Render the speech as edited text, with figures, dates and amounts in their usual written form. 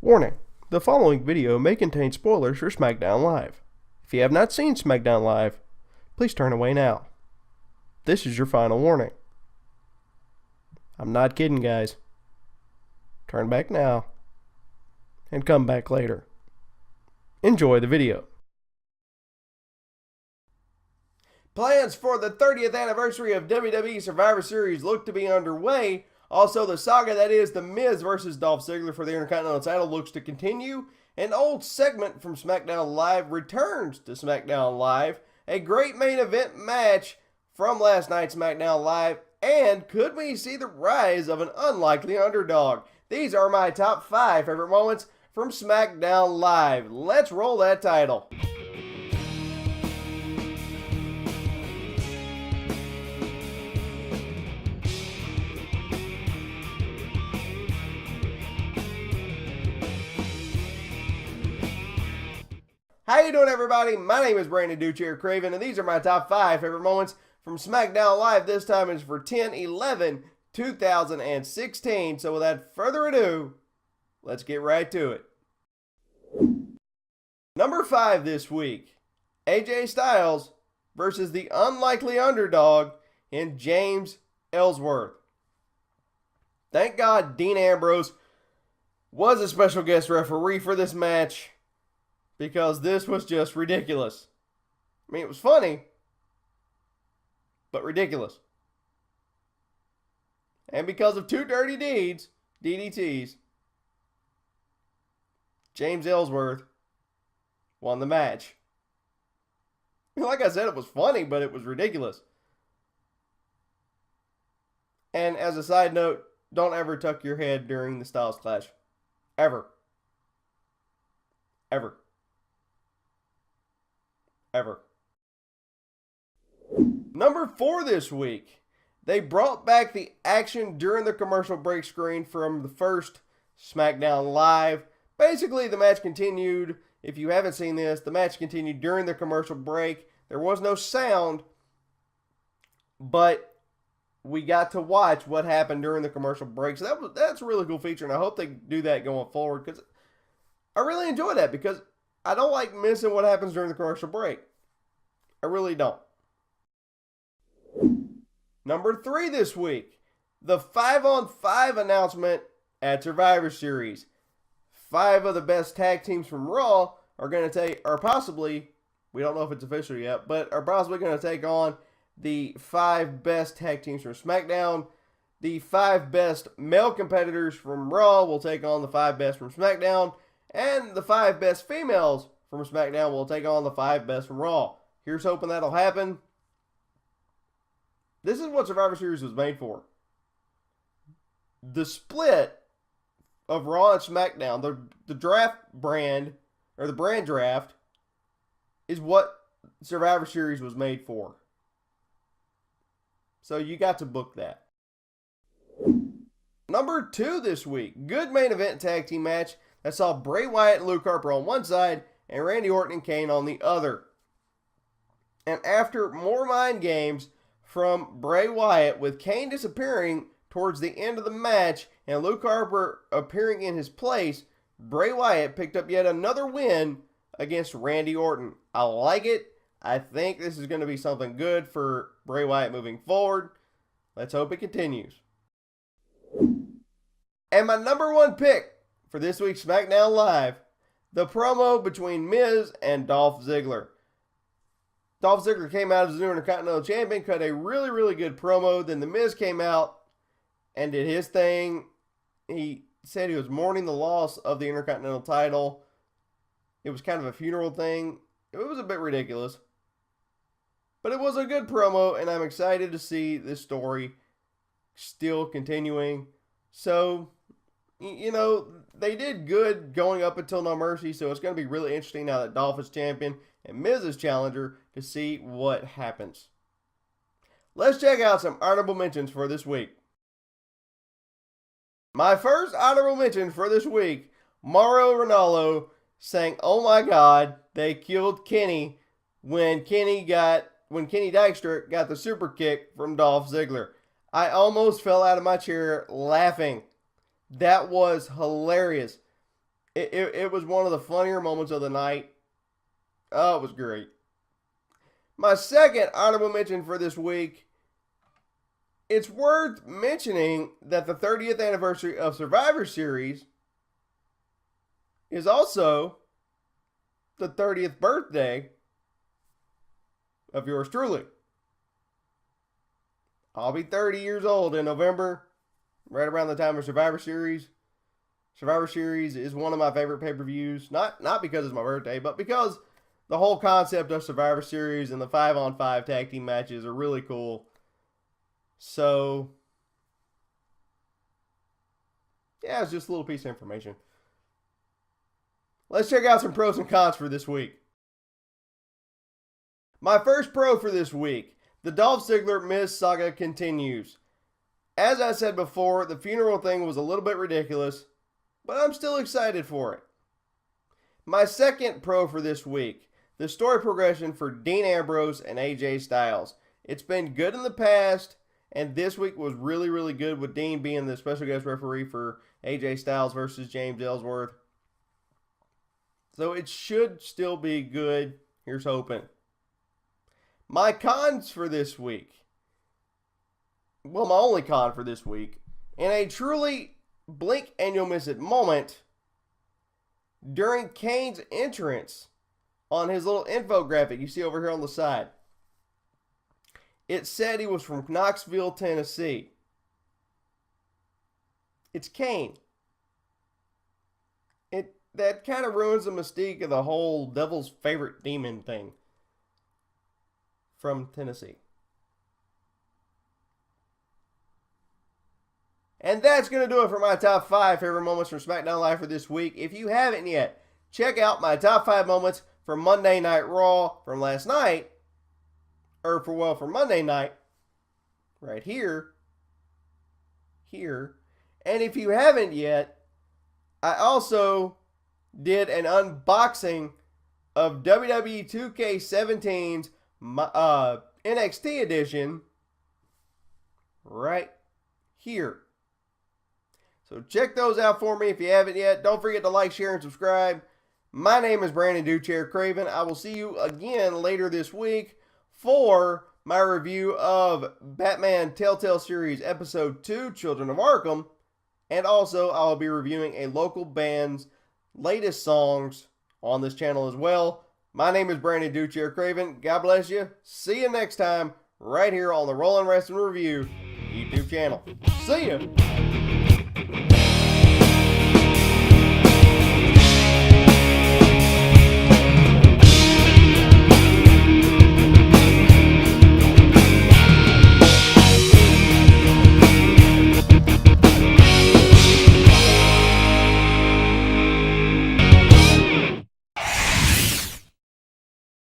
Warning, the following video may contain spoilers for Smackdown Live. If you have not seen Smackdown Live, please turn away now. This is your final warning. I'm not kidding, guys. Turn back now and come back later. Enjoy the video. Plans for the 30th anniversary of WWE Survivor Series look to be underway. Also, the saga that is The Miz versus Dolph Ziggler for the Intercontinental title looks to continue. An old segment from Smackdown Live returns to Smackdown Live. A great main event match from last night's Smackdown Live. And could we see the rise of an unlikely underdog? These are my top 5 favorite moments from Smackdown Live. Let's roll that title. How you doing, everybody? My name is Brandon Duchair Craven, and these are my top 5 favorite moments from Smackdown Live. This time is for 10/11/2016. So without further ado, let's get right to it. Number 5 this week, AJ Styles versus the unlikely underdog in James Ellsworth. Thank God Dean Ambrose was a special guest referee for this match, because this was just ridiculous. I mean, it was funny, but ridiculous. And because of 2 dirty deeds, DDTs, James Ellsworth won the match. Like I said, it was funny, but it was ridiculous. And as a side note, don't ever tuck your head during the Styles Clash. Ever. Ever. Ever. Number 4 this week. They brought back the action during the commercial break screen from the first Smackdown Live. Basically, the match continued. If you haven't seen this, the match continued during the commercial break. There was no sound, but we got to watch what happened during the commercial break. So that's a really cool feature, and I hope they do that going forward, because I really enjoy that, because I don't like missing what happens during the commercial break. I really don't. Number 3 this week. The 5-on-5 announcement at Survivor Series. 5 of the best tag teams from Raw are going to take, or possibly, we don't know if it's official yet, but are possibly going to take on the 5 best tag teams from SmackDown. The 5 best male competitors from Raw will take on the 5 best from SmackDown. And the 5 best females from SmackDown will take on the 5 best from Raw. Here's hoping that'll happen. This is what Survivor Series was made for. The split of Raw and SmackDown, the draft brand, or the brand draft, is what Survivor Series was made for. So you got to book that. Number 2 this week. Good main event tag team match that saw Bray Wyatt and Luke Harper on one side and Randy Orton and Kane on the other. And after more mind games from Bray Wyatt, with Kane disappearing towards the end of the match and Luke Harper appearing in his place, Bray Wyatt picked up yet another win against Randy Orton. I like it. I think this is going to be something good for Bray Wyatt moving forward. Let's hope it continues. And my number 1 pick for this week's Smackdown Live, the promo between Miz and Dolph Ziggler. Dolph Ziggler came out as the new Intercontinental Champion, cut a really, really good promo. Then the Miz came out and did his thing. He said he was mourning the loss of the Intercontinental title. It was kind of a funeral thing. It was a bit ridiculous, but it was a good promo, and I'm excited to see this story still continuing. So, you know, they did good going up until No Mercy, so it's going to be really interesting now that Dolph is champion and Miz is challenger to see what happens. Let's check out some honorable mentions for this week. My first honorable mention for this week, Mauro Ranallo saying, "Oh my God, they killed Kenny," when Kenny Dykstra got the super kick from Dolph Ziggler. I almost fell out of my chair laughing. That was hilarious. It was one of the funnier moments of the night. Oh, it was great. My second honorable mention for this week, it's worth mentioning that the 30th anniversary of Survivor Series is also the 30th birthday of yours truly. I'll be 30 years old in November, right around the time of Survivor Series. Survivor Series is one of my favorite pay-per-views, not because it's my birthday, but because the whole concept of Survivor Series and the 5-on-5 tag team matches are really cool. So, yeah, it's just a little piece of information. Let's check out some pros and cons for this week. My first pro for this week, the Dolph Ziggler Miz saga continues. As I said before, the funeral thing was a little bit ridiculous, but I'm still excited for it. My second pro for this week, the story progression for Dean Ambrose and AJ Styles. It's been good in the past, and this week was really, really good with Dean being the special guest referee for AJ Styles versus James Ellsworth. So it should still be good. Here's hoping. My cons for this week. Well, my only con for this week. In a truly blink and you'll miss it moment, during Kane's entrance on his little infographic you see over here on the side, it said he was from Knoxville, Tennessee. It's Kane. That kind of ruins the mystique of the whole devil's favorite demon thing from Tennessee. And that's going to do it for my top 5 favorite moments from SmackDown Live for this week. If you haven't yet, check out my top 5 moments from Monday Night Raw from last night. For Monday night. Right here. And if you haven't yet, I also did an unboxing of WWE 2K17's NXT edition right here. So check those out for me if you haven't yet. Don't forget to like, share, and subscribe. My name is Brandon Duchair Craven. I will see you again later this week for my review of Batman Telltale Series Episode 2, Children of Arkham. And also, I will be reviewing a local band's latest songs on this channel as well. My name is Brandon Duchair Craven. God bless you. See you next time right here on the Rollin' Wrestling Review YouTube channel. See ya.